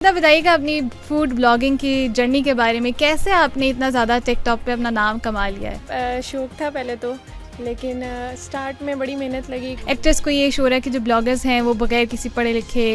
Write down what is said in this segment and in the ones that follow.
बताइएगा अपनी food blogging की जर्नी के बारे में, कैसे आपने इतना ज़्यादा टिकटॉक पे अपना नाम कमा लिया है? शौक था पहले तो, लेकिन स्टार्ट में बड़ी मेहनत लगी। एक्टर्स को ये शो रहा है कि जो ब्लॉगर्स हैं वो बगैर किसी पढ़े लिखे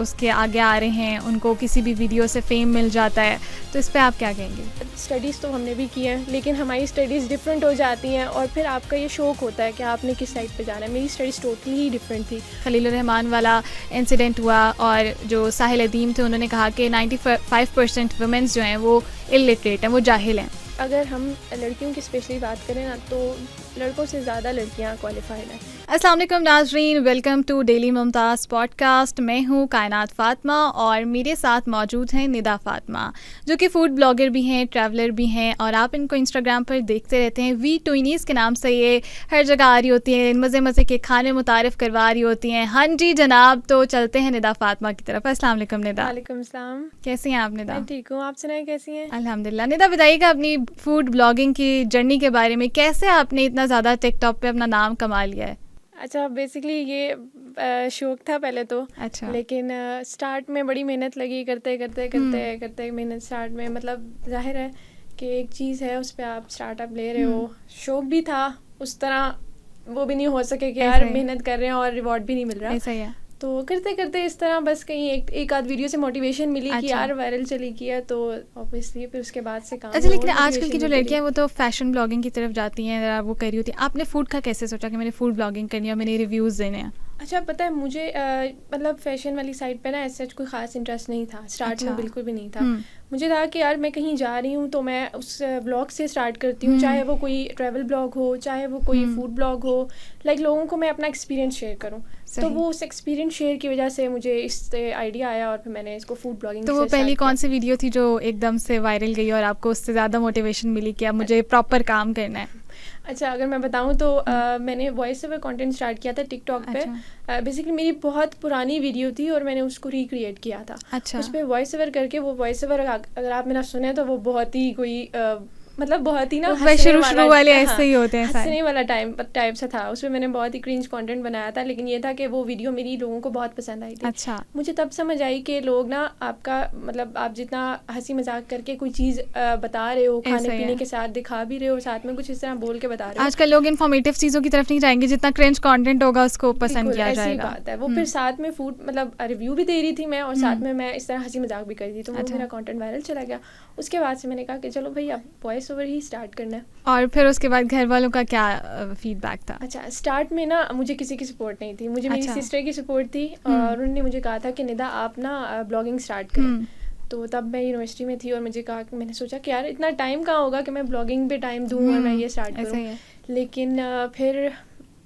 उसके आगे आ रहे हैं, उनको किसी भी वीडियो से फेम मिल जाता है, तो इस पे आप क्या कहेंगे? स्टडीज़ तो हमने भी की हैं, लेकिन हमारी स्टडीज़ डिफरेंट हो जाती हैं और फिर आपका ये शौक होता है कि आपने किस साइड पे जाना है। मेरी स्टडीज़ टोटली ही डिफरेंट थी। खलील रहमान वाला इंसिडेंट हुआ और जो साहिल अदीम थे उन्होंने कहा कि 95% वुमेन्स जो हैं वो इलिटरेट हैं, वो जाहिल हैं। अगर हम लड़कियों की स्पेशली बात करें ना, तो लड़कों से ज़्यादा लड़कियां क्वालिफाइड हैं। अस्सलाम वालेकुम नाजरीन, welcome to daily Mumtaz podcast. मैं हूँ कायनात फ़ातिमा और मेरे साथ मौजूद हैं निदा फ़ातिमा, जो कि फ़ूड ब्लॉगर भी हैं, ट्रैवलर भी हैं और आप इनको इंस्टाग्राम पर देखते रहते हैं। वी ट्विनीज़ के नाम से ये हर जगह आ रही होती हैं, मज़े मज़े के खाने मुतारिफ़ करवा रही होती हैं। हाँ जी जनाब, तो चलते हैं निदा फ़ातिमा की तरफ। अस्सलाम वालेकुम निदा। वालेकुम सलाम। कैसी हैं आप निदा? मैं ठीक हूँ, आप सुनाएं कैसी हैं? अल्हम्दुलिल्लाह। निदा बताइएगा अपनी फ़ूड ब्लॉगिंग की जर्नी के बारे में, कैसे आपने इतना ज़्यादा टिकटॉक पे अपना नाम कमा लिया है? अच्छा, बेसिकली ये शौक था पहले तो। अच्छा। लेकिन स्टार्ट में बड़ी मेहनत लगी, करते मेहनत स्टार्ट में, मतलब जाहिर है कि एक चीज़ है उस पर आप स्टार्टअप ले रहे हो। शौक भी था, उस तरह वो भी नहीं हो सके कि यार मेहनत कर रहे हैं और रिवॉर्ड भी नहीं मिल रहा। ऐसा ही है। तो करते करते इस तरह बस कहीं एक आध वीडियो से मोटिवेशन मिली कि यार वायरल चली गई, तो ऑब्वियसली फिर उसके बाद से काम। अच्छा, लेकिन आजकल की जो लड़कियां हैं वो तो फैशन ब्लॉगिंग की तरफ जाती हैं, वो कर रही होती हैं। आपने फूड का कैसे सोचा कि मैंने फूड ब्लॉगिंग करनी है और मैंने रिव्यूज़ देने हैं? अच्छा, पता है मुझे मतलब फैशन वाली साइड पे ना ऐसा कोई ख़ास इंटरेस्ट नहीं था स्टार्ट में, बिल्कुल भी नहीं था। मुझे था कि यार मैं कहीं जा रही हूँ तो मैं उस ब्लॉग से स्टार्ट करती हूँ, चाहे वो कोई ट्रैवल ब्लॉग हो, चाहे वो कोई फूड ब्लॉग हो, लाइक लोगों को मैं अपना एक्सपीरियंस शेयर करूँ। तो वो उस एक्सपीरियंस शेयर की वजह से मुझे इससे आइडिया आया और फिर मैंने इसको फूड ब्लॉगिंग। तो वो पहली कौन सी वीडियो थी जो एकदम से वायरल गई और आपको उससे ज़्यादा मोटिवेशन मिली कि अब मुझे प्रॉपर काम करना है? अच्छा, अगर मैं बताऊं तो मैंने वॉइस ओवर कंटेंट स्टार्ट किया था टिकटॉक पे। बेसिकली मेरी बहुत पुरानी वीडियो थी और मैंने उसको रिक्रिएट किया था। अच्छा। उस पर वॉइस ओवर करके, वो वॉइस ओवर अगर आप मेरा सुने तो वो बहुत ही कोई मतलब बहुत ही ना शुरू वाले ऐसे ही होते हैं, हंसने वाला टाइप सा था। उसमें मैंने बहुत ही क्रिंज कंटेंट बनाया था, लेकिन ये था कि वो वीडियो मेरी लोगों को बहुत पसंद आई थी। अच्छा। मुझे तब समझ आई कि लोग ना आपका मतलब आप जितना हंसी मजाक करके कोई चीज़ बता रहे हो, खाने पीने के साथ दिखा भी रहे हो, साथ में कुछ इस तरह बोल के बता रहे हो। आजकल लोग इन्फॉर्मेटिव चीज़ों की तरफ नहीं जाएंगे, जितना क्रिंज कंटेंट होगा उसको पसंद किया जाएगा। ऐसी बात है। वो फिर साथ में फूड मतलब रिव्यू भी दे रही थी मैं, और साथ में मैं इस तरह हंसी मजाक भी कर रही थी, तो वो मेरा कंटेंट वायरल चला गया। उसके बाद से मैंने कहा कि चलो भाई अब वॉइस ओवर ही स्टार्ट करना है। और फिर उसके बाद घर वालों का क्या फीडबैक था? अच्छा, स्टार्ट में ना मुझे किसी की सपोर्ट नहीं थी, मुझे मेरी सिस्टर की सपोर्ट थी और उन्होंने मुझे कहा था कि निदा आप ना ब्लॉगिंग स्टार्ट करें। तो तब मैं यूनिवर्सिटी में थी और मुझे कहा कि मैंने सोचा कि यार इतना टाइम कहाँ होगा कि मैं ब्लॉगिंग पे टाइम दूँ और मैं ये स्टार्ट करूँ। लेकिन फिर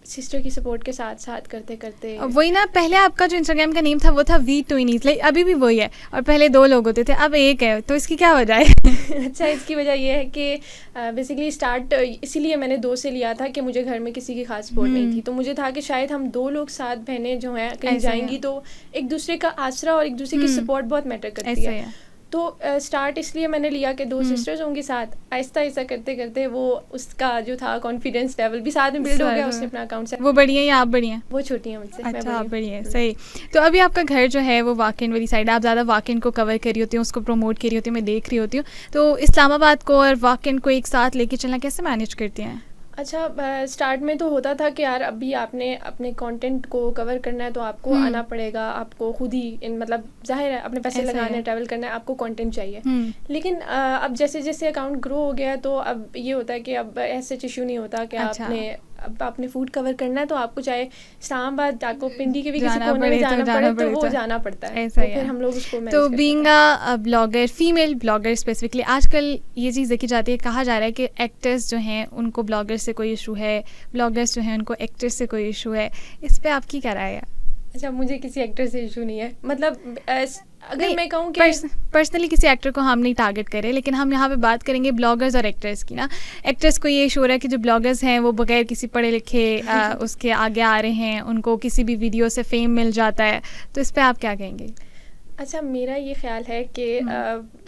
सिस्टर की सपोर्ट के साथ साथ करते करते वही ना, पहले आपका जो इंस्टाग्राम का नेम था वो था वी ट्विनीज़, लाइक अभी भी वही है, और पहले 2 लोग होते थे, अब 1 है, तो इसकी क्या वजह है? अच्छा, इसकी वजह ये है कि बेसिकली स्टार्ट इसीलिए मैंने 2 से लिया था कि मुझे घर में किसी की खास सपोर्ट नहीं थी, तो मुझे था कि शायद हम 2 लोग साथ बहनें जो हैं कहीं जाएंगी तो एक दूसरे का आसरा और एक दूसरे की सपोर्ट बहुत मैटर करती है। तो स्टार्ट इसलिए मैंने लिया कि 2 सिस्टर्स होंगी साथ, आहिस्ता आहिस्ता करते करते वो उसका जो था कॉन्फिडेंस लेवल भी साथ में बिल्ड हो गया। उसने अपना अकाउंट से। वो बड़ी है या आप बड़ी हैं? वो छोटी है मुझसे। अच्छा, आप बड़ी है, सही। तो अभी आपका घर जो है वो वाकिन वाली साइड है, आप ज़्यादा वाकिन को कवर कर रही होती हूँ, उसको प्रमोट कर रही होती हूँ, मैं देख रही होती हूँ। तो इस्लामाबाद को और वाकिन को एक साथ लेके चलना कैसे मैनेज करती हैं? अच्छा, स्टार्ट में तो होता था कि यार अभी आपने अपने कंटेंट को कवर करना है तो आपको आना पड़ेगा, आपको खुद ही मतलब जाहिर है अपने पैसे लगाने हैं, ट्रैवल करना है, आपको कंटेंट चाहिए। लेकिन अब जैसे जैसे अकाउंट ग्रो हो गया तो अब ये होता है कि अब ऐसे इशू नहीं होता कि आपने फूड कवर करना है तो आपको चाहे इस्लामाबाद, आपको पिंडी के भी किसी कोने में जाना पड़े तो वो जाना पड़ता है। ऐसा ही फिर हम लोग उसको तो being a blogger, female blogger specifically, आजकल ये चीज़ देखी जाती है, कहा जा रहा है कि एक्टर्स जो हैं उनको ब्लॉगर से कोई इशू है, ब्लॉगर्स जो हैं उनको एक्टर्स से कोई इशू है, इस पर आपकी क्या राय है? अच्छा, मुझे किसी एक्टर से इशू नहीं है, मतलब अगर मैं कहूँ कि पर्सनली किसी एक्टर को हम नहीं टारगेट करें, लेकिन हम यहाँ पे बात करेंगे ब्लॉगर्स और एक्टर्स की ना। एक्टर्स को ये शो रहा है कि जो ब्लॉगर्स हैं वो बगैर किसी पढ़े लिखे उसके आगे आ रहे हैं, उनको किसी भी वीडियो से फेम मिल जाता है, तो इस पर आप क्या कहेंगे? अच्छा, मेरा ये ख्याल है कि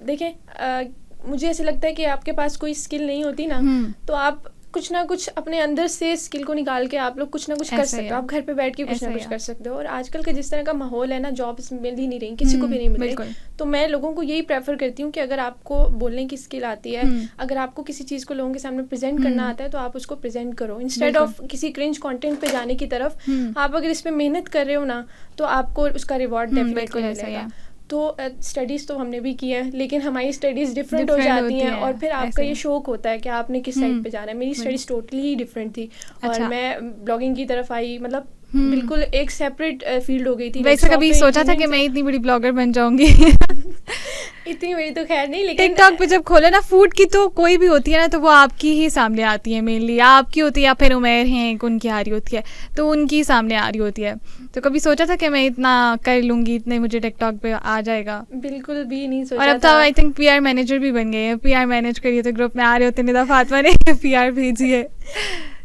देखें, मुझे ऐसे लगता है कि आपके पास कोई स्किल नहीं होती ना, तो आप कुछ ना कुछ अपने अंदर से स्किल को निकाल के आप लोग कुछ ना कुछ कर सकते हो, आप घर पे बैठ के कुछ ना कुछ कर सकते हो। और आजकल का जिस तरह का माहौल है ना, जॉब्स मिल ही नहीं रही, किसी को भी नहीं मिल रही, तो मैं लोगों को यही प्रेफर करती हूँ कि अगर आपको बोलने की स्किल आती है, अगर आपको किसी चीज़ को लोगों के सामने प्रेजेंट करना आता है, तो आप उसको प्रेजेंट करो इंस्टेड ऑफ किसी क्रिंज कंटेंट पे जाने की तरफ। आप अगर इस पे मेहनत कर रहे हो ना, तो आपको उसका रिवॉर्ड डेफिनेटली मिलेगा। तो स्टडीज़ तो हमने भी की है, लेकिन हमारी स्टडीज़ डिफरेंट हो जाती हैं, और फिर आपका ये शौक होता है कि आपने किस साइड पे जाना है। मेरी स्टडीज़ टोटली ही डिफरेंट थी, और मैं ब्लॉगिंग की तरफ आई, मतलब बिल्कुल एक सेपरेट फील्ड हो गई थी। वैसे कभी सोचा था कि मैं इतनी बड़ी ब्लॉगर बन जाऊंगी? इतनी बड़ी तो खैर नहीं, लेकिन टिकटॉक पे जब खोले ना फूड की, तो कोई भी होती है ना, तो वो आपकी ही सामने आती है मेनली, या आपकी होती है या फिर उमेर है उनकी आ रही होती है, तो उनकी सामने आ रही होती है। तो कभी सोचा था कि मैं इतना कर लूंगी, इतने मुझे टिकटॉक पे आ जाएगा? बिल्कुल भी नहीं सोचा। और अब तो आई थिंक पीआर मैनेजर भी बन गए हैं, पीआर मैनेज करिए, तो ग्रुप में आ रहे होते निदा फातिमा ने पीआर भेजी है।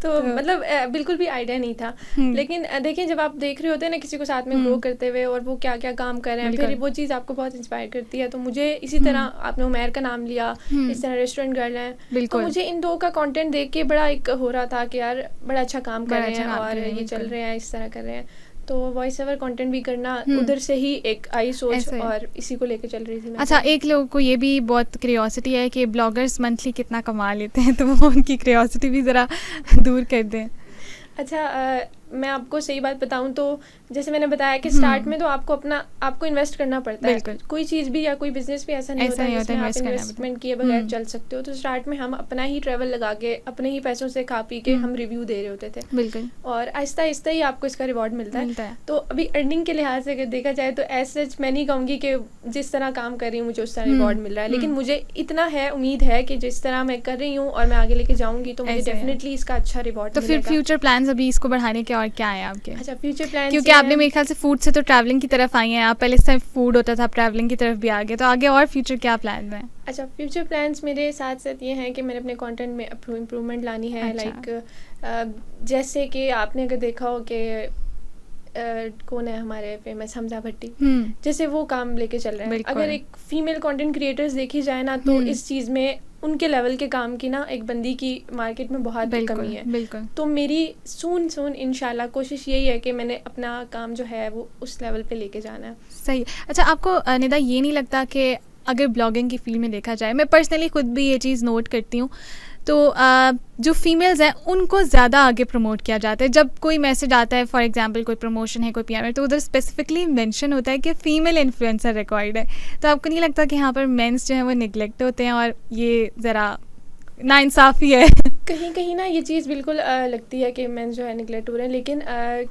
तो मतलब बिल्कुल भी आइडिया नहीं था। लेकिन देखिए, जब आप देख रहे होते हैं ना किसी को साथ में ग्रो करते हुए, और वो क्या क्या काम कर रहे हैं, फिर वो चीज़ आपको बहुत इंस्पायर करती है। तो मुझे इसी तरह, आपने उमैर का नाम लिया, इस तरह रेस्टोरेंट गर्ल है, तो मुझे इन दो का कंटेंट देख के बड़ा एक हो रहा था कि यार बड़ा अच्छा काम कर रहे हैं, और ये चल रहे हैं, इस तरह कर रहे हैं। तो वॉइस ओवर कंटेंट भी करना उधर से ही एक आई सोच, और इसी को लेकर चल रही थी मैं। अच्छा, एक लोगों को ये भी बहुत क्यूरियोसिटी है कि ब्लॉगर्स मंथली कितना कमा लेते हैं, तो वो उनकी क्यूरियोसिटी भी ज़रा दूर कर दें। अच्छा, मैं आपको सही बात बताऊं तो जैसे मैंने बताया कि स्टार्ट में तो आपको इन्वेस्ट करना पड़ता है। कोई चीज़ भी या कोई बिजनेस भी ऐसा नहीं होता है जिसमें आप इन्वेस्टमेंट किए बगैर चल सकते हो। तो स्टार्ट में हम अपना ही ट्रैवल लगा के, अपने ही पैसों से खा पी के हम रिव्यू दे रहे होते थे। बिल्कुल। और आहिस्ता आहिस्ता ही आपको इसका रिवॉर्ड मिलता है। तो अभी अर्निंग के लिहाज से अगर देखा जाए तो ऐसे मैं नहीं कहूँगी कि जिस तरह काम कर रही हूँ मुझे उस तरह रिवॉर्ड मिल रहा है, लेकिन मुझे इतना है, उम्मीद है कि जिस तरह मैं कर रही हूँ और मैं आगे लेके जाऊँगी तो मुझे डेफिनेटली इसका अच्छा रिवॉर्ड। तो फिर फ्यूचर प्लान्स अभी इसको बढ़ाने के और क्या है आपके? अच्छा, फ्यूचर प्लान, क्योंकि आपने मेरे ख्याल से फूड से तो ट्रैवलिंग की तरफ आई हैं आप, पहले सिर्फ फूड होता था, आप ट्रैवलिंग की तरफ भी आ गए, तो आगे और फ्यूचर क्या प्लान है? अच्छा, फ्यूचर प्लान्स मेरे साथ साथ ये हैं कि मैंने अपने कंटेंट में इम्प्रूवमेंट लानी है। लाइक जैसे कि आपने अगर देखा हो कि कौन है हमारे फेमस हमजा भट्टी, जैसे वो काम लेके चल रहे हैं। अगर एक फीमेल कंटेंट क्रिएटर्स देखी जाए ना, तो इस चीज़ में उनके लेवल के काम की ना एक बंदी की मार्केट में बहुत कमी है। बिल्कुल। तो मेरी सून इंशाल्लाह कोशिश यही है कि मैंने अपना काम जो है वो उस लेवल पे लेके जाना है। सही। अच्छा, आपको निदा ये नहीं लगता कि अगर ब्लॉगिंग की फील्ड में देखा जाए, मैं पर्सनली खुद भी ये चीज़ नोट करती हूँ, तो जो फीमेल्स हैं उनको ज़्यादा आगे प्रमोट किया जाता है। जब कोई मैसेज आता है, फॉर एग्जांपल कोई प्रमोशन है, कोई पीआर है, तो उधर स्पेसिफिकली मेंशन होता है कि फ़ीमेल इन्फ्लुएंसर रिक्वायर्ड है। तो आपको नहीं लगता कि यहाँ पर मेंस जो हैं वो निगलेक्ट होते हैं, और ये ज़रा नाइंसाफ़ी है? कहीं कहीं ना ये चीज़ बिल्कुल लगती है कि मेंस जो है निगलेक्ट हो रहे हैं, लेकिन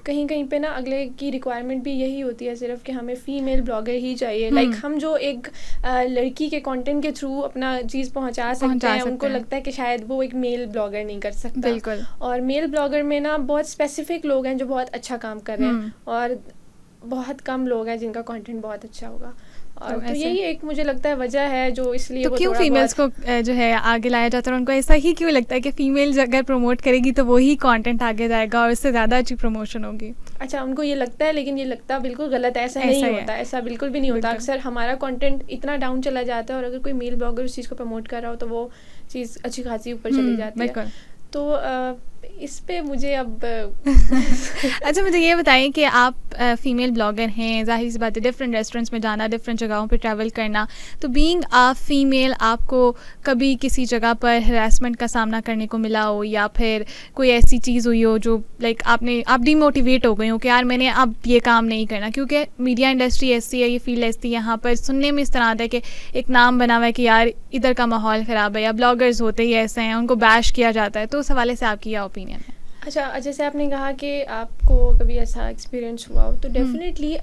कहीं कहीं पे ना अगले की रिक्वायरमेंट भी यही होती है सिर्फ कि हमें फ़ीमेल ब्लॉगर ही चाहिए। लाइक हम जो एक लड़की के कंटेंट के थ्रू अपना चीज़ पहुंचा सकते हैं, उनको लगता है कि शायद वो एक मेल ब्लॉगर नहीं कर सकता। बिल्कुल। और मेल ब्लॉगर में ना बहुत स्पेसिफिक लोग हैं जो बहुत अच्छा काम कर रहे हैं, और बहुत कम लोग हैं जिनका कंटेंट बहुत अच्छा होगा। और तो यही एक मुझे लगता है वजह है जो इसलिए तो क्यों फीमेल्स को जो है आगे लाया जाता है, और उनको ऐसा ही क्यों लगता है कि फीमेल अगर प्रमोट करेगी तो वही कंटेंट आगे जाएगा और उससे ज़्यादा अच्छी प्रमोशन होगी? अच्छा, उनको ये लगता है, लेकिन ये लगता बिल्कुल गलत है। ऐसा नहीं होता, ऐसा बिल्कुल भी नहीं होता। अक्सर हमारा कंटेंट इतना डाउन चला जाता है, और अगर कोई मेल ब्लॉगर उस चीज़ को प्रमोट कर रहा हो तो वो चीज़ अच्छी खासी ऊपर चली जाती है। तो इस पे मुझे अब अच्छा, मुझे ये बताएं कि आप फीमेल ब्लॉगर हैं, जाहिर सी बात है डिफरेंट रेस्टोरेंट्स में जाना, डिफरेंट जगहों पे ट्रैवल करना, तो बीइंग अ फीमेल आपको कभी किसी जगह पर हरासमेंट का सामना करने को मिला हो, या फिर कोई ऐसी चीज़ हुई हो जो लाइक आप डीमोटिवेट हो गए हो कि यार मैंने अब ये काम नहीं करना? क्योंकि मीडिया इंडस्ट्री ऐसी है, ये फील्ड ऐसी है, यहाँ पर सुनने में इस तरह आता है कि एक नाम बना हुआ है कि यार इधर का माहौल ख़राब है, या ब्लॉगर्स होते ही ऐसे हैं, उनको बैश किया जाता है। तो उस हवाले से आपकी क्या ओपिनियन है? अच्छा, जैसे आपने कहा कि आपको कभी ऐसा एक्सपीरियंस हुआ हो, तो डेफिनेटली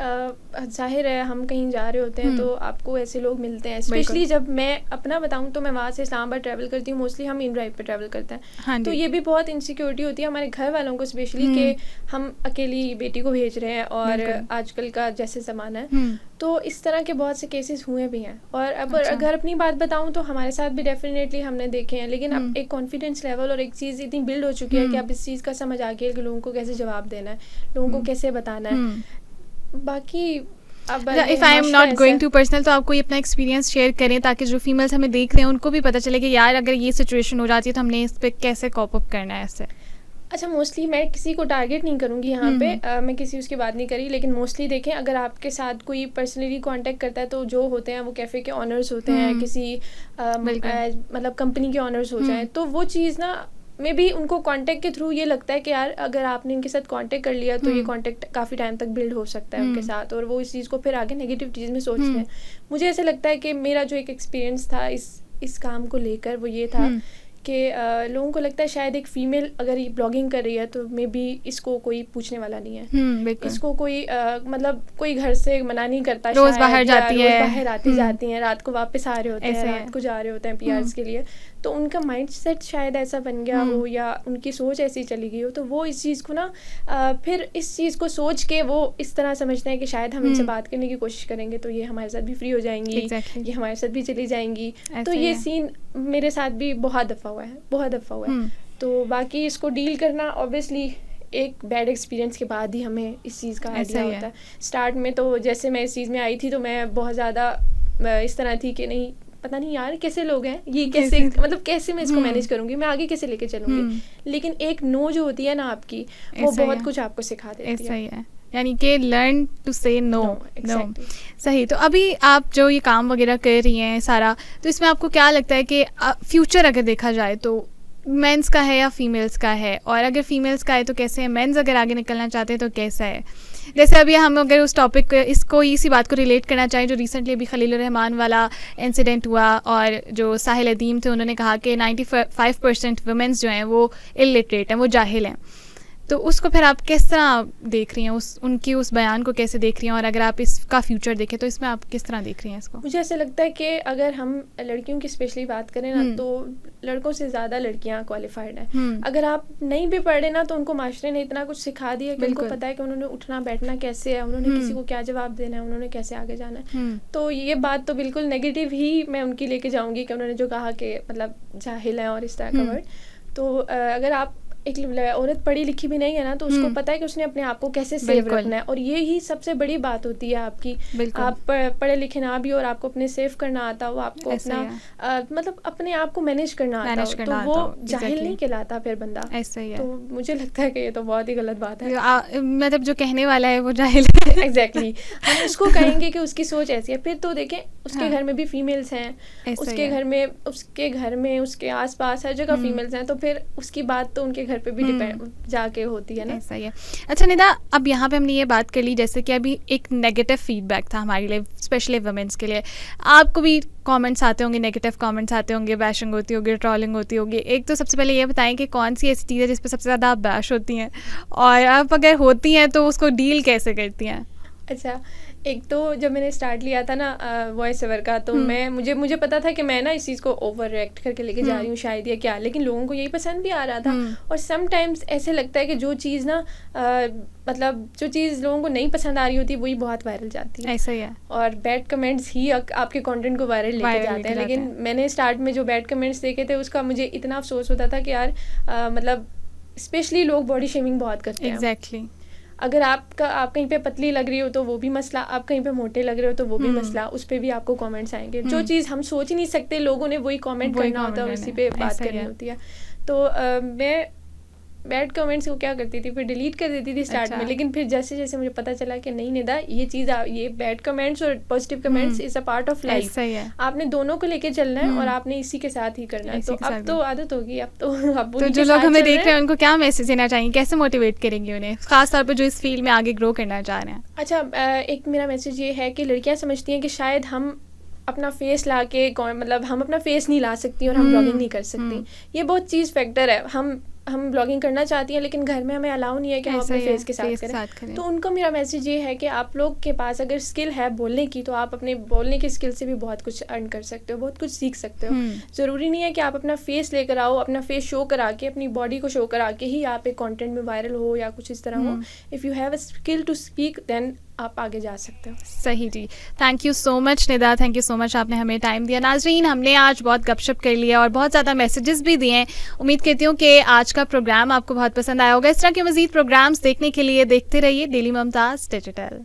जाहिर है हम कहीं जा रहे होते हैं तो आपको ऐसे लोग मिलते हैं। स्पेशली जब मैं अपना बताऊं तो मैं वहाँ से इस्लामाबाद ट्रैवल करती हूँ, मोस्टली हम इन ड्राइव पे ट्रैवल करते हैं। तो ये भी बहुत इनसिक्योरिटी होती है हमारे घर वालों को स्पेशली कि हम अकेली बेटी को भेज रहे हैं, और आजकल का जैसे ज़माना है, तो इस तरह के बहुत से केसेस हुए भी हैं। और अब अगर अपनी बात बताऊं तो हमारे साथ भी डेफिनेटली हमने देखे हैं, लेकिन अब एक कॉन्फिडेंस लेवल और एक चीज़ इतनी बिल्ड हो चुकी है कि अब इस चीज़ का समझ आ गया कि लोगों को कैसे जवाब देना है, लोगों को कैसे बताना है। बाकी अब if I am not going to personal, तो आप कोई अपना एक्सपीरियंस शेयर करें ताकि जो फीमेल्स हमें देख रहे हैं उनको भी पता चले कि यार अगर ये सिचुएशन हो जाती है तो हमने इस पर कैसे कॉप अप करना है ऐसे। अच्छा, मोस्टली मैं किसी को टारगेट नहीं करूँगी यहाँ पे, मैं किसी उसकी बात नहीं करी, लेकिन मोस्टली देखें अगर आपके साथ कोई पर्सनली कांटेक्ट करता है तो जो होते हैं वो कैफ़े के ऑनर्स होते हैं, किसी मतलब कंपनी के ऑनर्स हो जाएं, तो वो चीज़ ना मे बी उनको कांटेक्ट के थ्रू ये लगता है कि यार अगर आपने इनके साथ कांटेक्ट कर लिया तो ये कांटेक्ट काफ़ी टाइम तक बिल्ड हो सकता है उनके साथ, और वो इस चीज़ को फिर आगे नेगेटिव चीज़ में सोचते हैं। मुझे ऐसा लगता है कि मेरा जो एक एक्सपीरियंस था इस काम को लेकर वो ये था कि लोगों को लगता है शायद एक फ़ीमेल अगर ये ब्लॉगिंग कर रही है तो मे बी इसको कोई पूछने वाला नहीं है, इसको कोई मतलब कोई घर से मना नहीं करता, रोज़ बाहर जाती है, बाहर आती जाती हैं, रात को वापस आ रहे होते हैं, रात को जा रहे होते हैं पीआर्स के लिए, तो उनका माइंडसेट शायद ऐसा बन गया हो या उनकी सोच ऐसी चली गई हो, तो वो इस चीज़ को ना फिर इस चीज़ को सोच के वो इस तरह समझते हैं कि शायद हम इनसे बात करने की कोशिश करेंगे तो ये हमारे साथ भी फ्री हो जाएंगी, ये हमारे साथ भी चली जाएंगी। तो ये सीन मेरे साथ भी बहुत दफ़ा हुआ है। तो बाकी इसको डील करना ऑब्वियसली एक बैड एक्सपीरियंस के बाद ही हमें इस चीज़ का आइडिया होता है। स्टार्ट में तो जैसे मैं इस चीज़ में आई थी तो मैं बहुत ज़्यादा इस तरह थी कि नहीं, पता नहीं यार कैसे लोग हैं, ये कैसे मतलब कैसे मैं इसको मैनेज करूंगी, मैं आगे कैसे लेके चलूंगी। लेकिन एक नो जो होती है ना आपकी, वो बहुत कुछ आपको सिखा देती है, यानी कि लर्न टू से नो। सही। तो अभी आप जो ये काम वगैरह कर रही हैं सारा, तो इसमें आपको क्या लगता है कि फ्यूचर अगर देखा जाए तो मेंस का है या फीमेल्स का है, और अगर फीमेल्स का है तो कैसे है, मेंस अगर आगे निकलना चाहते हैं तो कैसा है? जैसे अभी हम अगर उस टॉपिक इसको इसी बात को रिलेट करना चाहें, जो रिसेंटली अभी खलील रहमान वाला इंसिडेंट हुआ और जो साहिल अदीम थे उन्होंने कहा कि 95% वुमेन्स जो हैं वो इलिटरेट हैं, वो जाहिल हैं, तो उसको फिर आप किस तरह देख रही हैं, उनकी उस बयान को कैसे देख रही हैं, और अगर आप इसका फ्यूचर देखें तो इसमें आप किस तरह देख रही हैं इसको? मुझे ऐसा लगता है कि अगर हम लड़कियों की स्पेशली बात करें ना तो लड़कों से ज़्यादा लड़कियां क्वालिफाइड हैं। अगर आप नहीं भी पढ़े ना तो उनको माशरे ने इतना कुछ सिखा दिया कि उनको पता है कि उन्होंने उठना बैठना कैसे है, उन्होंने किसी को क्या जवाब देना है, उन्होंने कैसे आगे जाना है। तो ये बात तो बिल्कुल नेगेटिव ही मैं उनकी लेके जाऊँगी कि उन्होंने जो कहा कि मतलब जाहिल है और इस तरह का वर्ड। तो अगर आप एक औरत पढ़ी लिखी भी नहीं है ना तो उसको पता है कि उसने अपने आप को कैसे सेव रखना है, और ये ही सबसे बड़ी बात होती है आपकी। आप पढ़े लिखे ना भी और आपको अपने सेव करना आता हो, आपको अपना मतलब अपने आप को मैनेज करना आता हो, तो वो जाहिल नहीं कहलाता फिर बंदा। ऐसा ही है। तो मुझे लगता है कि ये तो बहुत ही गलत बात है, मतलब जो कहने वाला है वो जाहिल है। एग्जैक्टली हम उसको कहेंगे कि उसकी सोच ऐसी है, फिर तो देखें उसके घर में भी फीमेल्स हैं, उसके घर में उसके आसपास हर जगह फीमेल्स हैं, तो फिर उसकी बात तो उनके घर पे भी डिपेंड जाके होती है ना। ऐसा ही है। अच्छा निदा, अब यहाँ पे हमने ये बात कर ली जैसे कि अभी एक नेगेटिव फीडबैक था हमारे लिए, स्पेशली वुमेन्स के लिए। आपको भी कमेंट्स आते होंगे, नेगेटिव कमेंट्स आते होंगे, बैशिंग होती होगी, ट्रोलिंग होती होगी। एक तो सबसे पहले ये बताएं कि कौन सी ऐसी चीज़ है जिस पर सबसे ज़्यादा आप बैश होती हैं, और आप अगर होती हैं तो उसको डील कैसे करती हैं? अच्छा, एक तो जब मैंने स्टार्ट लिया था ना वॉइस ओवर का, तो मुझे पता था कि मैं ना इस चीज़ को ओवर रिएक्ट करके लेके जा रही हूँ शायद या क्या, लेकिन लोगों को यही पसंद भी आ रहा था। और समटाइम्स ऐसे लगता है कि जो चीज़ ना मतलब जो चीज़ लोगों को नहीं पसंद आ रही होती वही बहुत वायरल जाती है। ऐसा ही है। और बैड कमेंट्स ही आपके कंटेंट को वायरल लेके जाते हैं। लेकिन मैंने स्टार्ट में जो बैड कमेंट्स देखे थे उसका मुझे इतना अफसोस होता था कि यार मतलब स्पेशली लोग बॉडी शेमिंग बहुत करते हैं। एग्जैक्टली। अगर आप कहीं पे पतली लग रही हो तो वो भी मसला, आप कहीं पे मोटे लग रहे हो तो वो भी मसला, उस पे भी आपको कमेंट्स आएंगे। जो चीज़ हम सोच ही नहीं सकते लोगों ने वही कमेंट करना होता है, उसी पे बात करनी होती है। तो मैं बैड कमेंट्स को क्या करती थी, फिर डिलीट कर देती थी स्टार्ट में। लेकिन फिर जैसे जैसे मुझे पता चला कि नहीं निदा, ये चीज़ ये बैड कमेंट्स और positive comments is a part of life, आपने दोनों को लेके चलना है और आपने इसी के साथ ही करना है। तो अब तो आदत होगी, अब तो जो लोग हमें देख रहे हैं उनको क्या मैसेज देना चाहिए, कैसे मोटिवेट करेंगे उन्हें, खासतौर पर जो इस फील्ड में आगे ग्रो करना चाह रहे हैं? अच्छा, एक मेरा मैसेज ये है कि लड़कियाँ समझती हैं कि शायद हम अपना फेस ला के मतलब हम अपना फेस नहीं ला सकती और हम ब्लॉगिंग नहीं कर सकती। ये बहुत चीज़ फैक्टर है। हम ब्लॉगिंग करना चाहती हैं लेकिन घर में हमें अलाउ नहीं है कि हम अपने फेस के साथ करें। तो उनको मेरा मैसेज ये है कि आप लोग के पास अगर स्किल है बोलने की, तो आप अपने बोलने की स्किल से भी बहुत कुछ अर्न कर सकते हो, बहुत कुछ सीख सकते हो। ज़रूरी नहीं है कि आप अपना फेस लेकर आओ, अपना फेस शो करा के, अपनी बॉडी को शो करा के ही आप एक कंटेंट में वायरल हो या कुछ इस तरह हो। If you have a skill to speak then आप आगे जा सकते हो। सही जी, thank you so much Nida, thank you so much, आपने हमें टाइम दिया। नाज़रीन, हमने आज बहुत गपशप कर लिया और बहुत ज़्यादा मैसेजेस भी दिए हैं। उम्मीद करती हूँ कि आज का प्रोग्राम आपको बहुत पसंद आया होगा। इस तरह के मज़ीद प्रोग्राम्स देखने के लिए देखते रहिए डेली मुमताज़ डिजिटल।